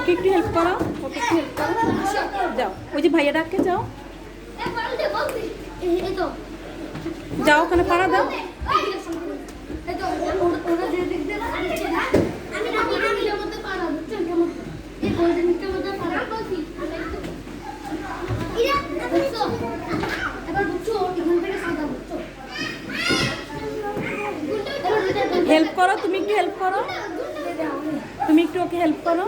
ওকে একটু হেল্প করো, ওকে একটু হেল্প করো। যাও, ওই যে ভাইয়া ডাককে যাও, যাও ওখানে পাড়া দাও। হেল্প করো, তুমি একটু হেল্প করো, তুমি একটু ওকে হেল্প করো।